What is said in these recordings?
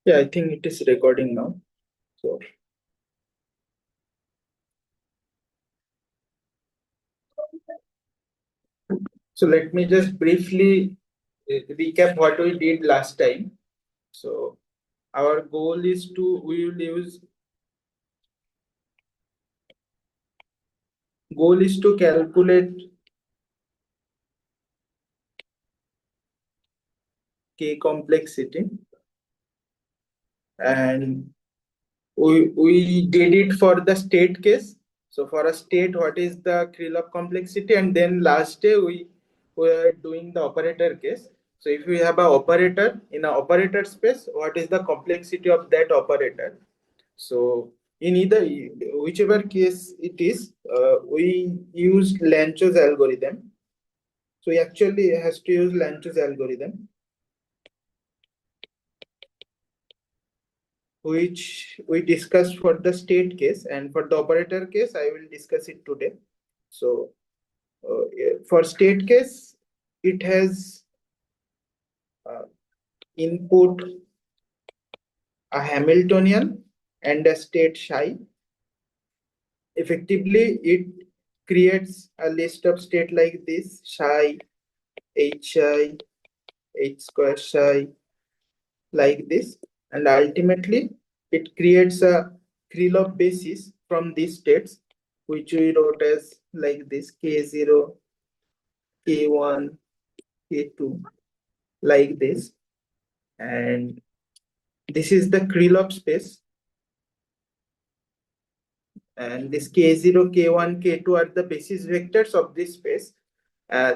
Yeah, I think it is recording now. So, so let me just briefly recap what we did last time. So our goal is to calculate K complexity, and we did it for the state case. So for a state, what is the Krylov complexity? And then last day we were doing the operator case. So if we have an operator in an operator space, what is the complexity of that operator? So in either whichever case it is, we used Lancho's algorithm. So we actually has to use Lancho's algorithm, which we discussed for the state case, and for the operator case I will discuss it today. So for state case, it has uh, input a Hamiltonian and a state psi. Effectively it creates a list of state like this: psi, hi, h square psi, like this, and ultimately it creates a Krylov basis from these states, which we wrote as like this: k0, k1, k2, like this. And this is the Krylov space, and this k0, k1, k2 are the basis vectors of this space.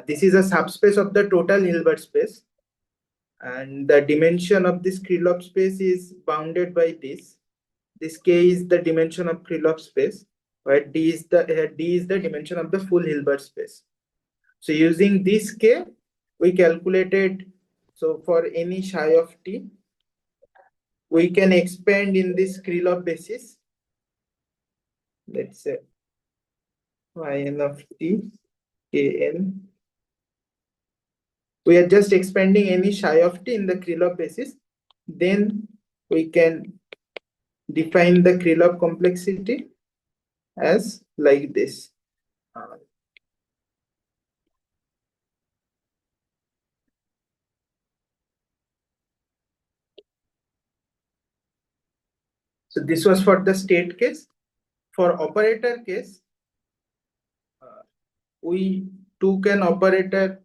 This is a subspace of the total Hilbert space, and the dimension of this Krylov space is bounded by this. This K is the dimension of Krylov space, where D is the dimension of the full Hilbert space. So using this K, we calculated. So for any psi of t, we can expand in this Krylov basis. Let's say yn of t, kn. We are just expanding any psi of t in the Krylov basis. Then we can define the Krylov complexity as like this. So this was for the state case. For operator case, we took an operator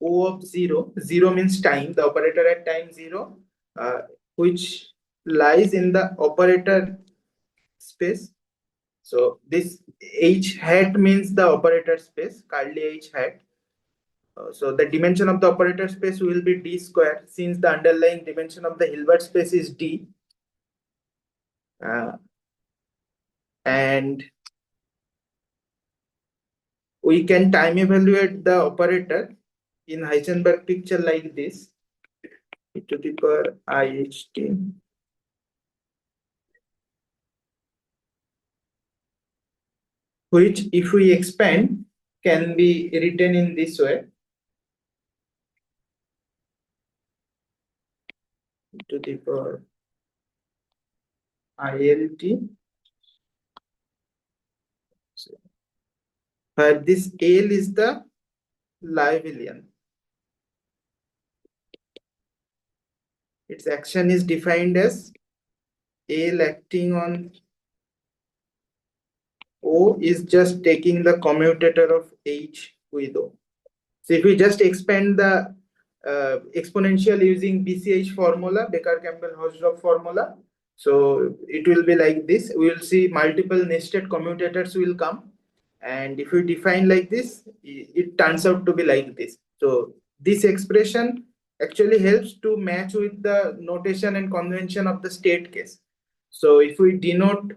O of 0. 0 means time, the operator at time 0, which lies in the operator space. So this H hat means the operator space, curly H hat. So the dimension of the operator space will be D square, since the underlying dimension of the Hilbert space is D. And we can time evaluate the operator in Heisenberg picture like this: e to the power iht, which if we expand can be written in this way: e to the power ilt, where this L is the Liouvillean. Its action is defined as L acting on O is just taking the commutator of H with O. So if we just expand the exponential using BCH formula, Becker-Campbell-Hausdorff formula, so it will be like this. We will see multiple nested commutators will come, and if we define like this, it turns out to be like this. So this expression actually helps to match with the notation and convention of the state case. So if we denote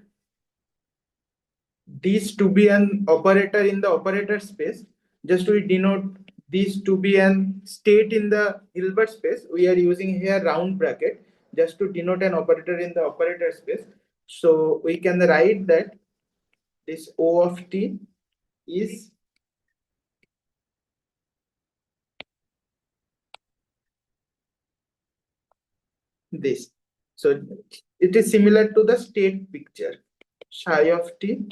this to be an operator in the operator space, just we denote this to be an state in the Hilbert space, we are using here round bracket just to denote an operator in the operator space. So we can write that this O of t is this. So it is similar to the state picture. Psi of t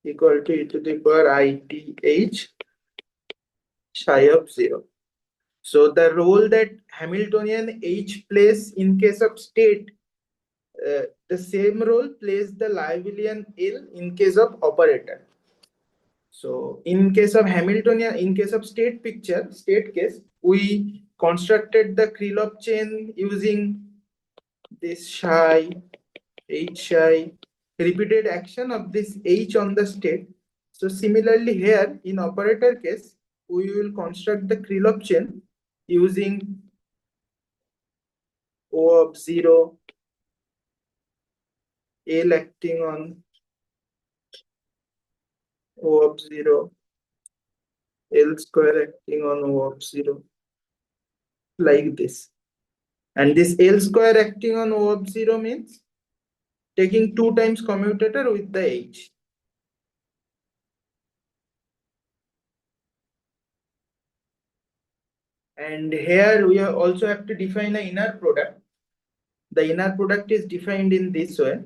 equal to e to the power ith psi of 0. So the role that Hamiltonian H plays in case of state, the same role plays the Liouvillean L in case of operator. So in case of Hamiltonian, in case of state picture, state case, we constructed the Krylov chain using this psi, H psi, repeated action of this H on the state. So similarly here in operator case, we will construct the Krylov chain using O of 0, L acting on O of 0, L square acting on O of 0, like this. And this L square acting on O of 0 means taking 2 times commutator with the H. And here we also have to define an inner product. The inner product is defined in this way.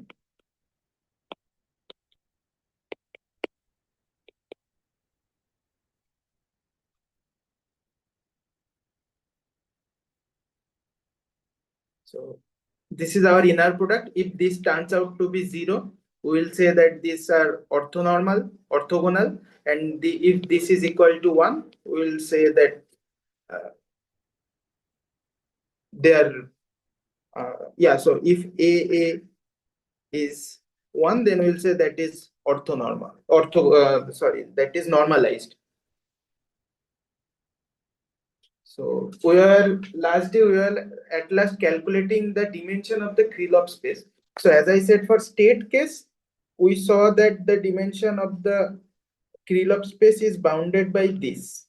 So this is our inner product. If this turns out to be 0, we will say that these are orthogonal, and if this is equal to 1, we will say that they are so if AA is 1, then we'll say that is that is normalized. So we were at last calculating the dimension of the Krylov space. So as I said, for state case, we saw that the dimension of the Krylov space is bounded by this,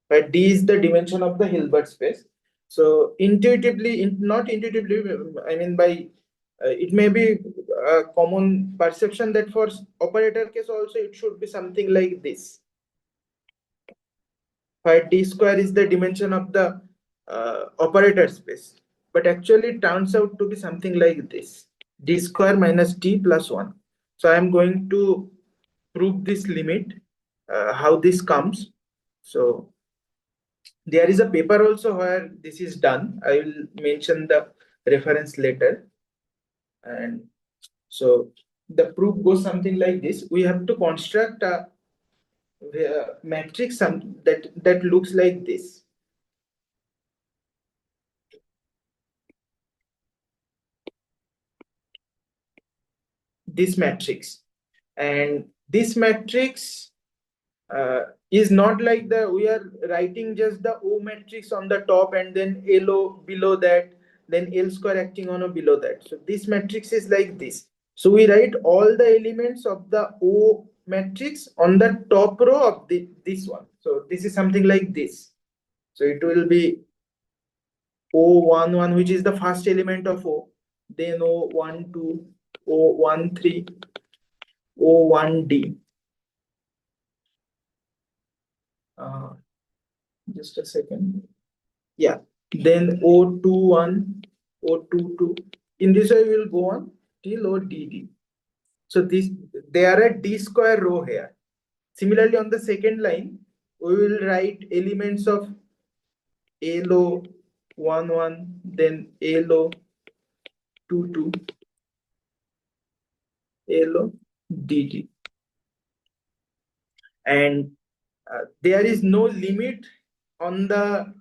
where D is the dimension of the Hilbert space. So not intuitively, I mean by it may be a common perception that for operator case also it should be something like this, where D square is the dimension of the operator space, but actually it turns out to be something like this, D square minus D plus 1. So I am going to prove this limit, how this comes. So there is a paper also where this is done. I will mention the reference later. And so the proof goes something like this. We have to construct a matrix that looks like this. This matrix, and this matrix is not like we are writing just the O matrix on the top and then LO below that, then L square acting on O below that. So this matrix is like this. So we write all the elements of the O matrix on the top row of this one. So this is something like this. So it will be O11, which is the first element of O, then O12, O13, O1D. Just a second. Yeah. Then O21, O22. In this way, we will go on till ODD. So there are a D square row here. Similarly, on the second line, we will write elements of LO 11, then LO 22, LO DD. And there is no limit on the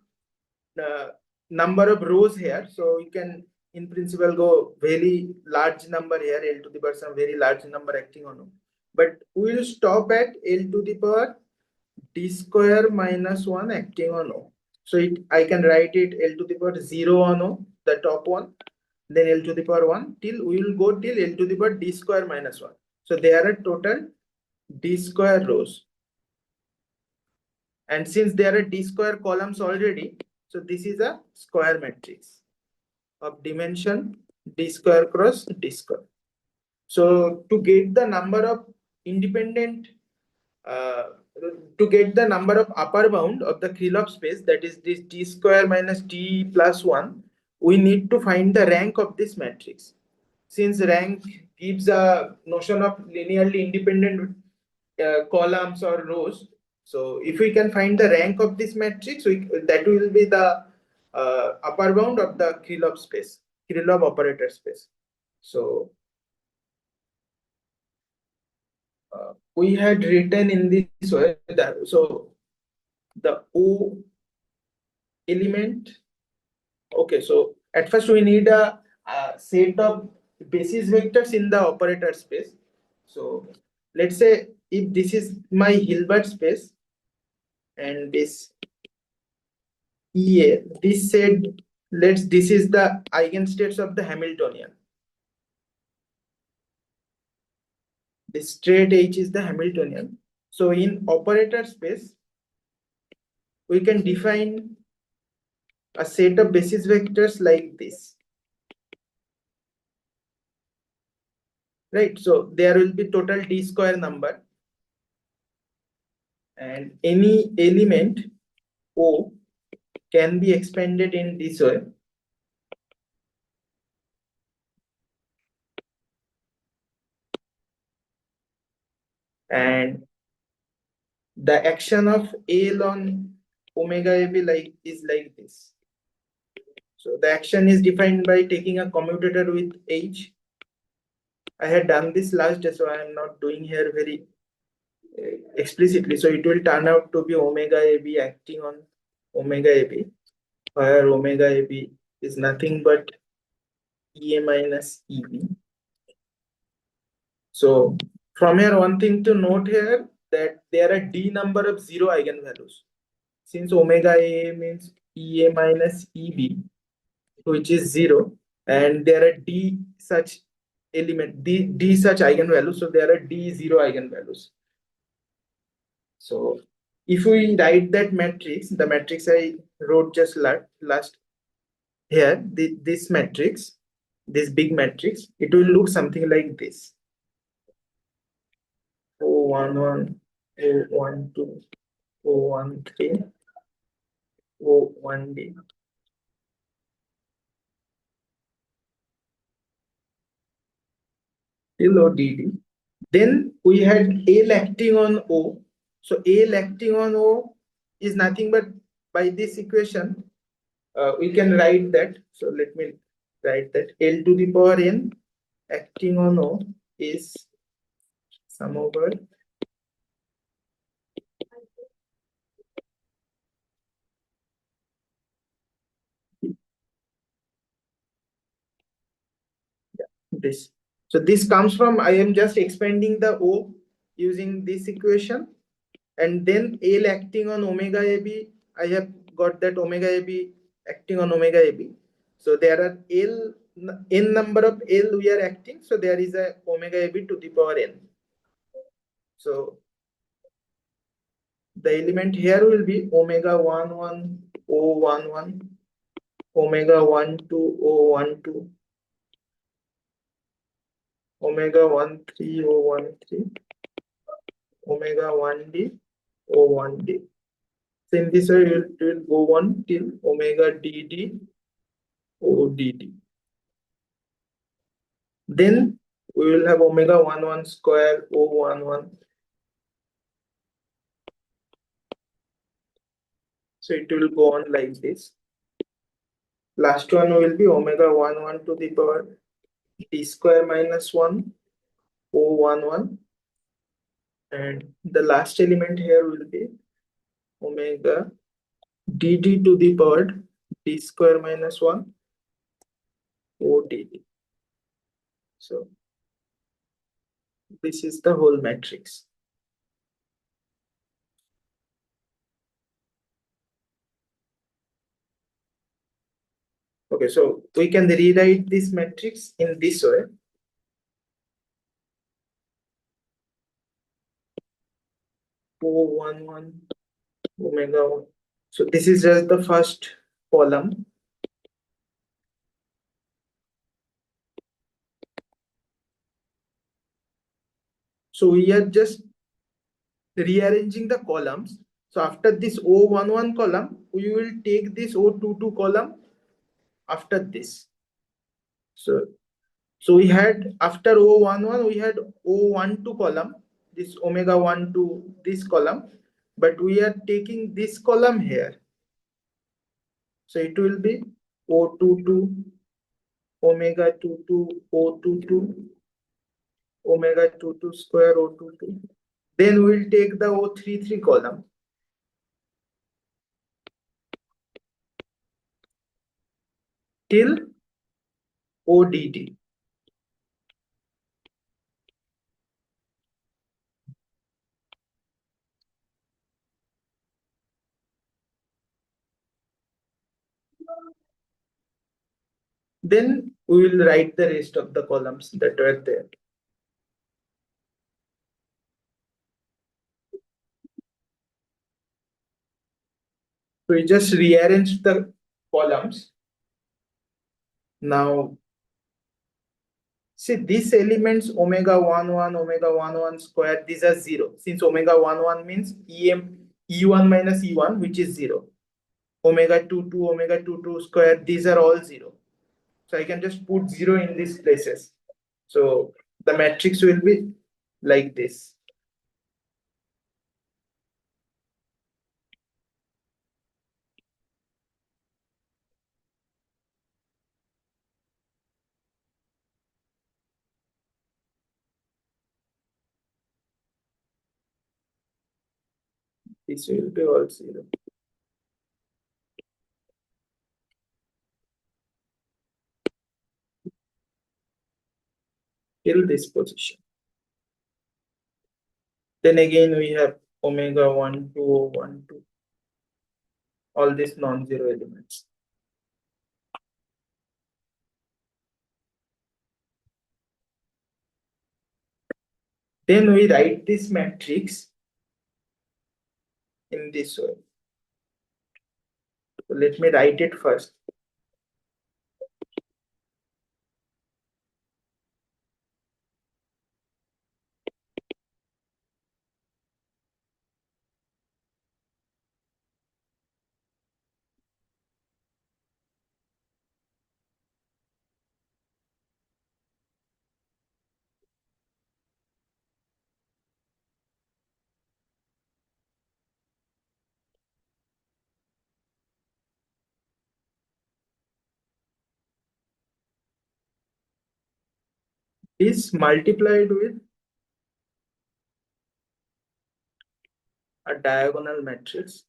number of rows here, so you can in principle go very large number here, L to the power some very large number acting on O, but we will stop at L to the power D square minus 1 acting on O. So I can write it L to the power 0 on O, the top one, then L to the power 1 till we will go till L to the power D square minus 1. So there are a total D square rows. And since there are D square columns already, so this is a square matrix of dimension D square cross D square. So to get the number of independent, to get the number of upper bound of the Krylov space, that is this D square minus D plus 1, we need to find the rank of this matrix. since rank gives a notion of linearly independent columns or rows, so if we can find the rank of this matrix, that will be the upper bound of the Krylov space, Krylov operator space. So we had written in this way that, so the O element, okay, so at first we need a set of basis vectors in the operator space. So let's say if this is my Hilbert space and this EA, this said, this is the eigenstates of the Hamiltonian. This straight H is the Hamiltonian. So in operator space, we can define a set of basis vectors like this. Right, so there will be total D square number, and any element O can be expanded in this way. And the action of L on omega AB is like this. So the action is defined by taking a commutator with H. I had done this last day, so I am not doing here very explicitly. So it will turn out to be omega AB acting on omega AB, where omega AB is nothing but EA minus EB. So from here, one thing to note here, that there are D number of zero eigenvalues. Since omega A means EA minus EB, which is zero, and there are D such D such eigenvalues, so there are D zero eigenvalues. So if we write that matrix, the matrix I wrote just last here, this matrix, this big matrix, it will look something like this. O11, O12, O13, O1D. Till ODD. Then we had L acting on O. So L acting on O is nothing but, by this equation, we can write that. So let me write that L to the power n acting on O is sum over this. So this comes from, I am just expanding the O using this equation, and then L acting on omega AB, I have got that omega AB acting on omega AB. So there are n number of L we are acting, so there is a omega AB to the power n. So the element here will be omega 11 O11, omega 12 O12, omega 13 O13, omega 1D O1D. So in this way, it will go on till omega DD ODD. Then we will have omega 11 square O11. So it will go on like this. Last one will be omega 11 to the power D square minus 1 O11. And the last element here will be omega DD to the power D square minus 1 ODD. So this is the whole matrix. Okay, so we can rewrite this matrix in this way. O11 omega 1. So this is just the first column. So we are just rearranging the columns. So after this O11 column, we will take this O22 column after this. So So we had after O11, we had O12 column, this omega 1 to this column, but we are taking this column here. So it will be O22, omega 22, O22, omega 22 square O22. Then we'll take the O33 column till ODT. Then we will write the rest of the columns that were there. We just rearrange the columns. Now, see these elements omega 11, omega 11 square, these are 0. Since omega 11 means E1 minus E1, which is 0. Omega 22, omega 22 square, these are all 0. So I can just put 0 in these places. So the matrix will be like this. This will be all 0. Till this position. Then again we have omega 1, 2, 1, 2. All these non-zero elements. Then we write this matrix in this way. So let me write it first. Is multiplied with a diagonal matrix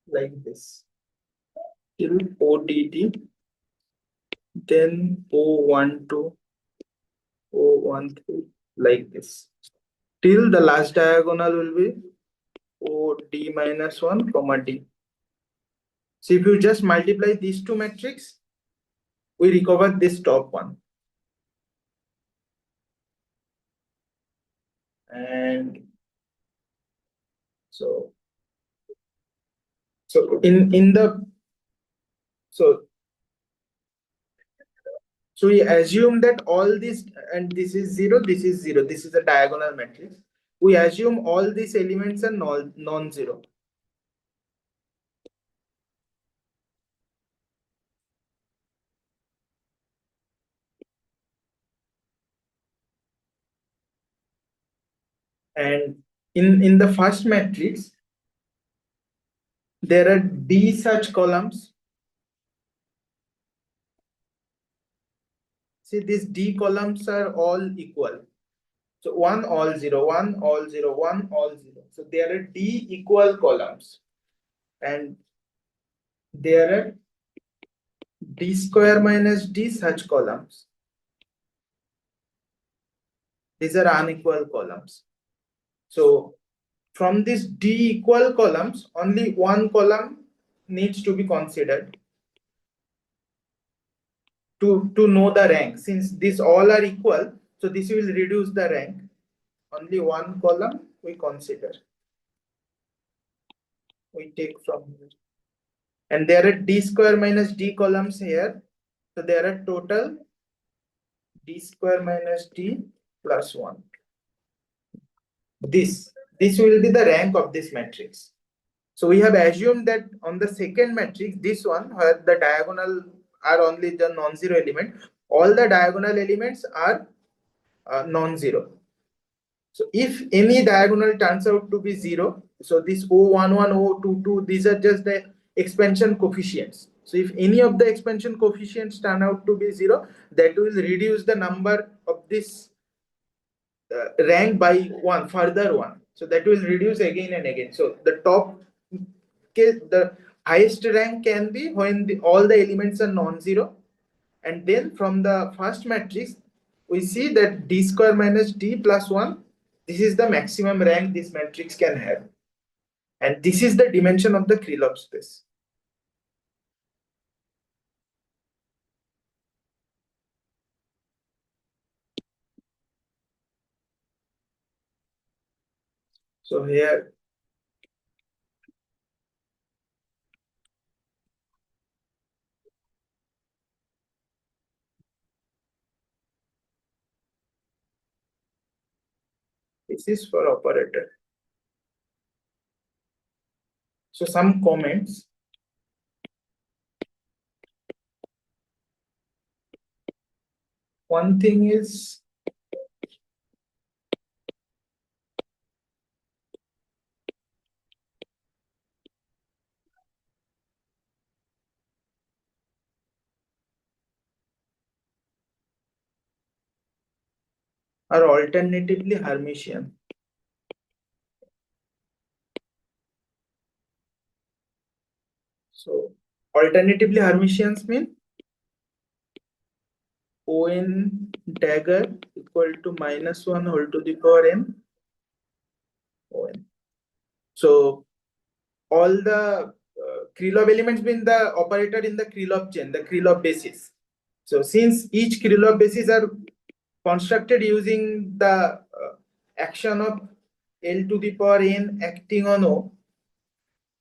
like this till ODT, then O12, O13 like this till the last diagonal will be OD minus 1 comma D. So if you just multiply these two matrices, we recover this top one. And so in the so we assume that all this, and this is 0, this is 0, this is a diagonal matrix. We assume all these elements are non-zero. And in the first matrix, there are D such columns. See, these D columns are all equal. So 1 all 0, 1 all 0, 1 all 0. So there are D equal columns. And there are D square minus D such columns. These are unequal columns. So from these D equal columns, only one column needs to be considered to know the rank. Since these all are equal, so this will reduce the rank. Only one column we consider. We take from here. And there are D square minus D columns here. So there are total D square minus D plus 1. This will be the rank of this matrix. So we have assumed that on the second matrix, this one where the diagonal are only the non-zero element, all the diagonal elements are non-zero. So if any diagonal turns out to be zero, so this O11, O22, these are just the expansion coefficients. So if any of the expansion coefficients turn out to be zero, that will reduce the number of this rank by one, further one. So that will reduce again and again. So the top case, the highest rank can be when all the elements are non-zero. And then from the first matrix, we see that d square minus d plus 1, this is the maximum rank this matrix can have. And this is the dimension of the Krylov space. So here, this is for operator. So some comments. One thing is, or alternatively Hermitian. So alternatively Hermitians mean On dagger equal to -1 whole to the power n On. So all the Krylov elements mean the operator in the Krylov chain, the Krylov basis. So since each Krylov basis are constructed using the action of L to the power n acting on O,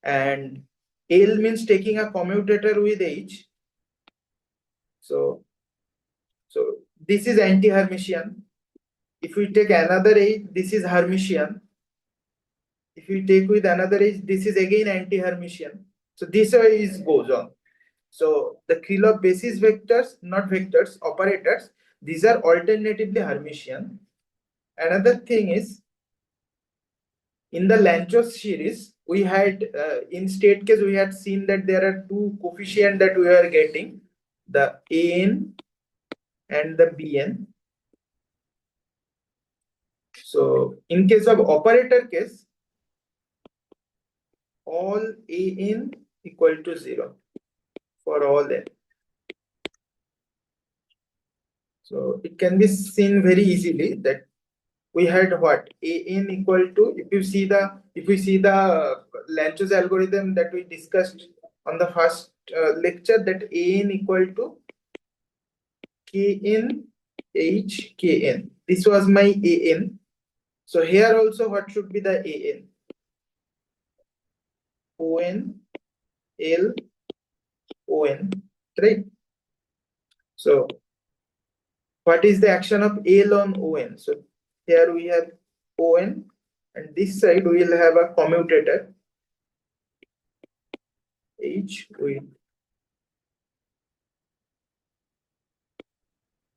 and L means taking a commutator with H. So this is anti-Hermitian. If we take another H, this is Hermitian. If we take with another H, this is again anti-Hermitian. So this way is goes on. So the Krylov basis vectors, not vectors, operators, these are alternatively Hermitian. Another thing is, in the Lanchos series, we had in state case we had seen that there are two coefficients that we are getting, the An and the Bn. So in case of operator case, all An equal to 0 for all n. So it can be seen very easily that we had what An equal to, if we see the Lanchos algorithm that we discussed on the first lecture, that An equal to Kn H Kn. This was my An. So here also what should be the An? On L On, right? So what is the action of L on On? So here we have On, and this side we will have a commutator H with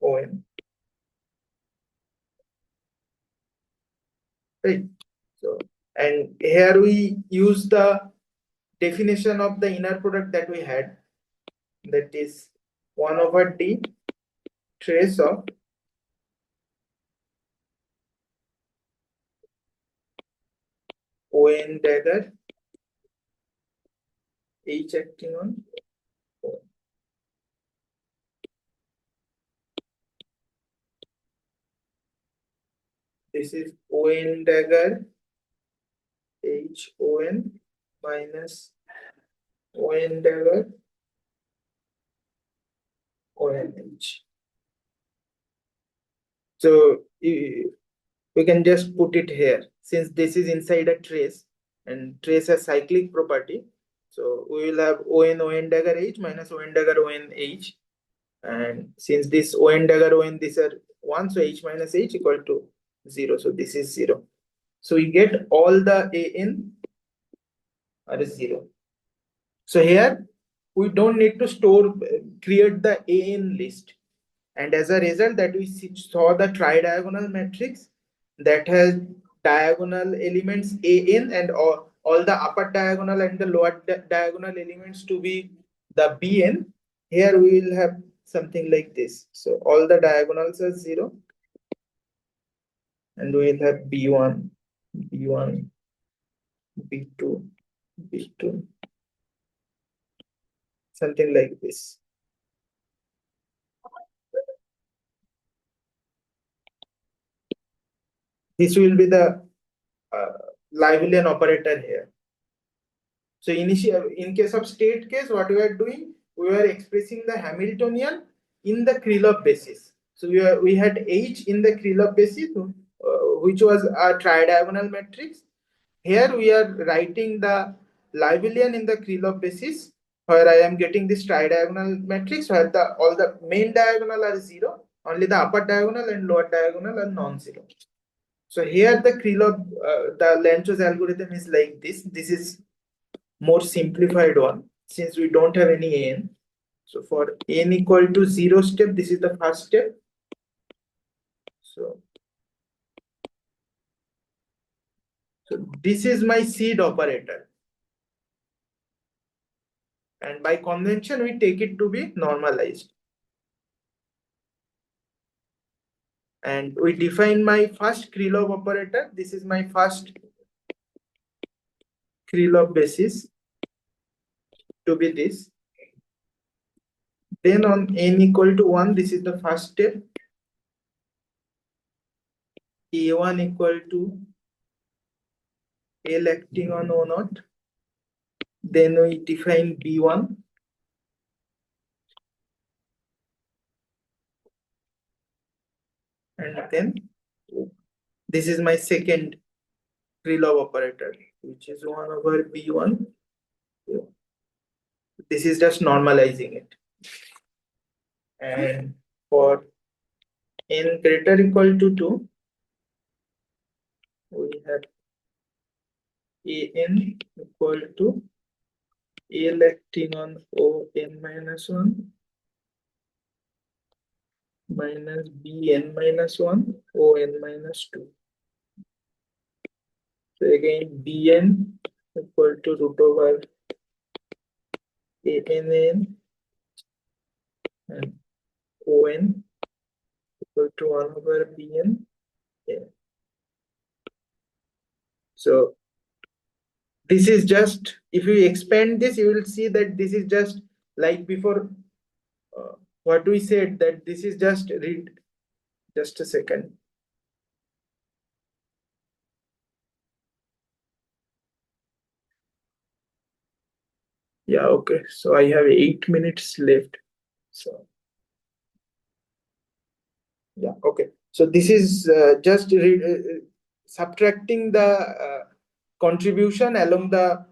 On, right? So, and here we use the definition of the inner product that we had, that is 1 over D trace of On dagger H acting on O. This is On dagger H On minus On dagger On H. So we can just put it here, since this is inside a trace and trace has cyclic property. So we will have On dagger H minus On dagger On H. And since this On dagger On, these are 1, so H minus H equal to 0. So this is 0. So we get all the An are 0. So here we don't need to create the AN list. And as a result that we saw the tridiagonal matrix that has diagonal elements AN and all the upper diagonal and the lower diagonal elements to be the BN. Here we will have something like this. So all the diagonals are 0 and we will have B1, B1, B2, B2, something like this. This will be the Livelian operator here. So in case of state case, what we are doing, we are expressing the Hamiltonian in the Krylov basis. So we had H in the Krylov basis, which was a tridiagonal matrix. Here we are writing the Livelian in the Krylov basis, where I am getting this tridiagonal matrix where all the main diagonal are 0, only the upper diagonal and lower diagonal are non-zero. So here the Krylov, the Lanczos algorithm is like this. This is more simplified one since we don't have any n. So for n equal to 0 step, this is the first step. So this is my seed operator. And by convention, we take it to be normalized. And we define my first Krylov operator. This is my first Krylov basis to be this. Then on n equal to 1, this is the first step. A1 equal to L acting on O0. Then we define B1. And then this is my second Krylov operator, which is 1 over B1. This is just normalizing it. And for n greater equal to 2, we have an equal to L acting on O n minus 1 minus Bn minus 1 O n minus 2. So again Bn equal to root over Ann and On equal to 1 over Bn. Yeah. So this is just, if you expand this, you will see that this is just like before what we said, that this is just read. Just a second. Yeah, okay. So I have 8 minutes left. So yeah, okay. So this is just subtracting the contribution along the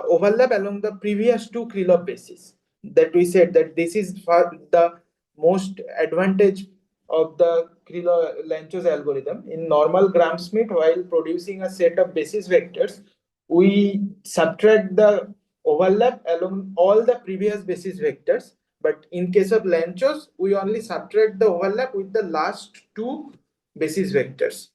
overlap along the previous two Krylov bases. That we said that this is for the most advantage of the Krylov-Lanczos algorithm. In normal Gram-Schmidt, while producing a set of basis vectors, we subtract the overlap along all the previous basis vectors. But in case of Lanczos, we only subtract the overlap with the last two basis vectors.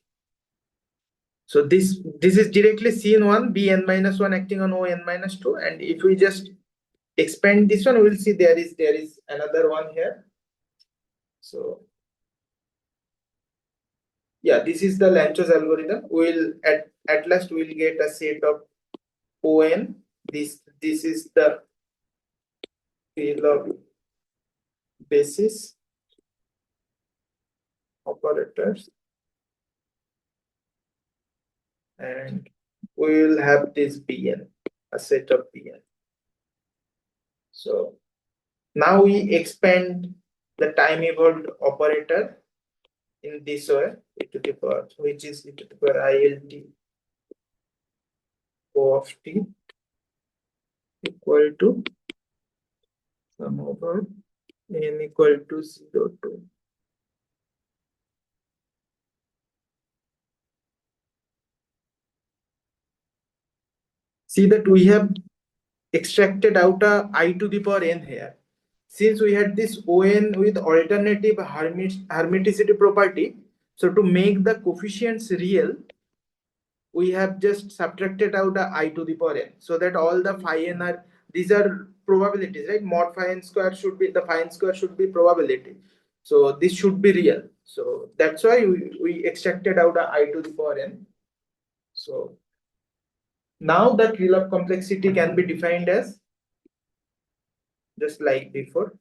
So this is directly C1 Bn minus 1 acting on O n minus 2, and if we just expand this one, we will see there is another one here. So yeah, this is the Lanczos algorithm. We'll at last we'll get a set of On. This is the Krylov basis operators, and we will have this Bn, a set of Bn. So now we expand the time evolved operator in this way, e to the power, which is e to the power ILT O of t equal to sum over n equal to 0 to See that we have extracted out a I to the power n here. Since we had this ON with alternative hermiticity property, so to make the coefficients real, we have just subtracted out a I to the power n, so that all the phi n are, these are probabilities, right? Mod phi n square should be, the phi n square should be probability. So this should be real. So that's why we extracted out a I to the power n. So now the Krylov complexity can be defined as just like before.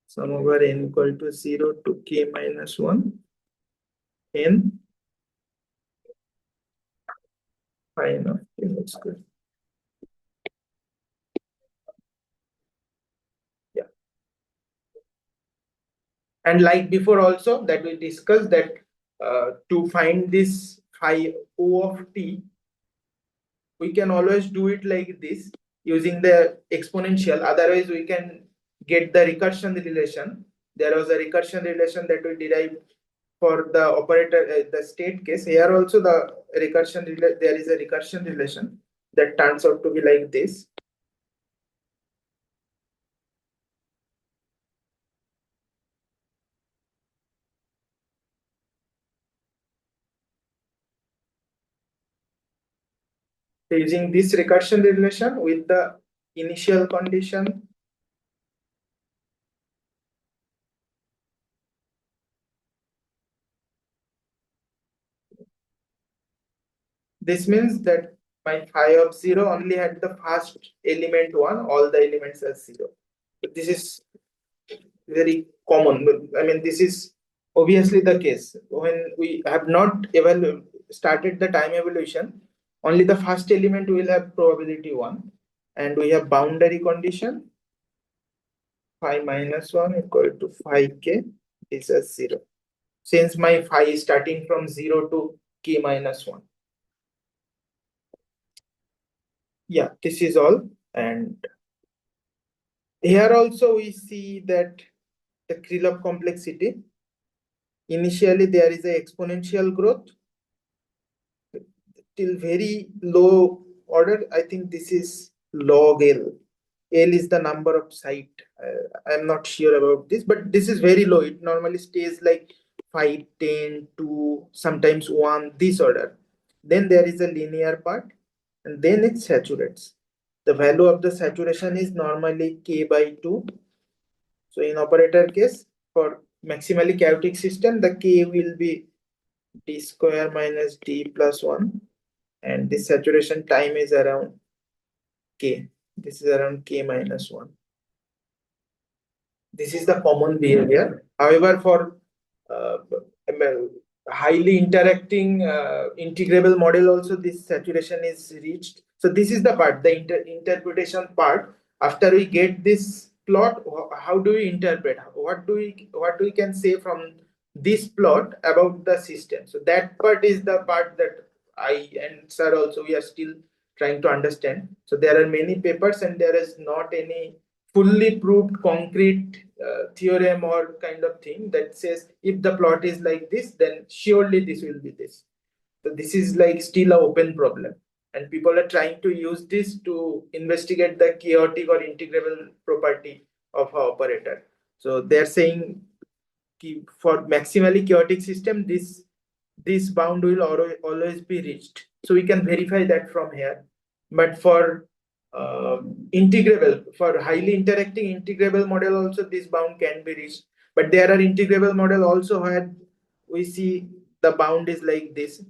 Sum over n equal to 0 to k minus 1 n phi n of k whole square. Yeah. And like before also that we discussed that to find this phi o of t, we can always do it like this using the exponential. Otherwise, we can get the recursion relation. There was a recursion relation that we derived for the operator, the state case. Here also the recursion, there is a recursion relation that turns out to be like this. Using this recursion relation with the initial condition, this means that my phi of 0 only had the first element 1, all the elements are 0. But this is very common. I mean, this is obviously the case. When we have not started the time evolution, only the first element will have probability 1. And we have boundary condition, phi minus 1 equal to phi k is a 0. Since my phi is starting from 0 to k minus 1. Yeah, this is all. And here also we see that the Krylov complexity, initially there is a exponential growth till very low order. I think this is log L. L is the number of site. I'm not sure about this, but this is very low. It normally stays like 5, 10, 2, sometimes 1, this order. Then there is a linear part, and then it saturates. The value of the saturation is normally k by 2. So in operator case, for maximally chaotic system, the k will be d square minus d plus 1, and this saturation time is around k. This is around k minus 1. This is the common behavior. However, for uh, highly interacting integrable model also, this saturation is reached. So this is the part, the interpretation part. After we get this plot, how do we interpret? What do we can say from this plot about the system? So that part is the part that I and sir also we are still trying to understand. So there are many papers and there is not any fully proved concrete theorem or kind of thing that says if the plot is like this, then surely this will be this. So this is like still a open problem, and people are trying to use this to investigate the chaotic or integrable property of a operator. So they're saying for maximally chaotic system, this bound will always be reached. So we can verify that from here. But for integrable, for highly interacting integrable model also, this bound can be reached. But there are integrable model also where we see the bound is like this.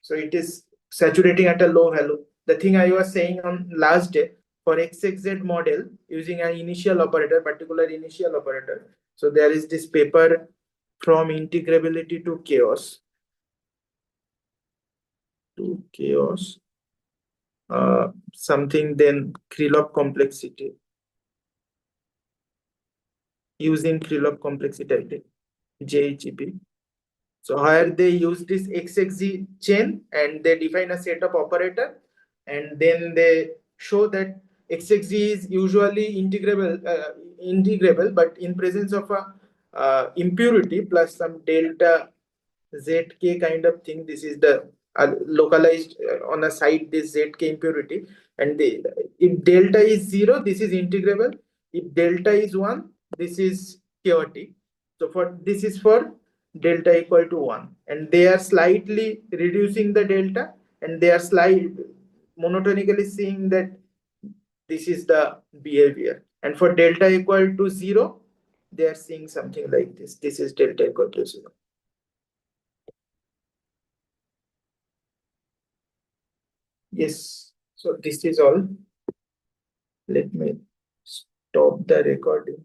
So it is saturating at a low value. The thing I was saying on last day, for XXZ model using an initial operator, particular initial operator. So there is this paper from integrability to chaos. To chaos. Something then Krylov complexity. Using Krylov complexity, I think, JHEP. So here they use this XXZ chain and they define a set of operator, and then they show that XXZ is usually integrable, but in presence of a impurity plus some delta ZK kind of thing. This is the are localized on a site this ZK impurity, and if delta is 0, this is integrable. If delta is 1, this is chaotic. So for this is for delta equal to 1, and they are slightly reducing the delta, and they are monotonically seeing that this is the behavior. And for delta equal to 0, they are seeing something like this. This is delta equal to 0. Yes, so this is all. Let me stop the recording.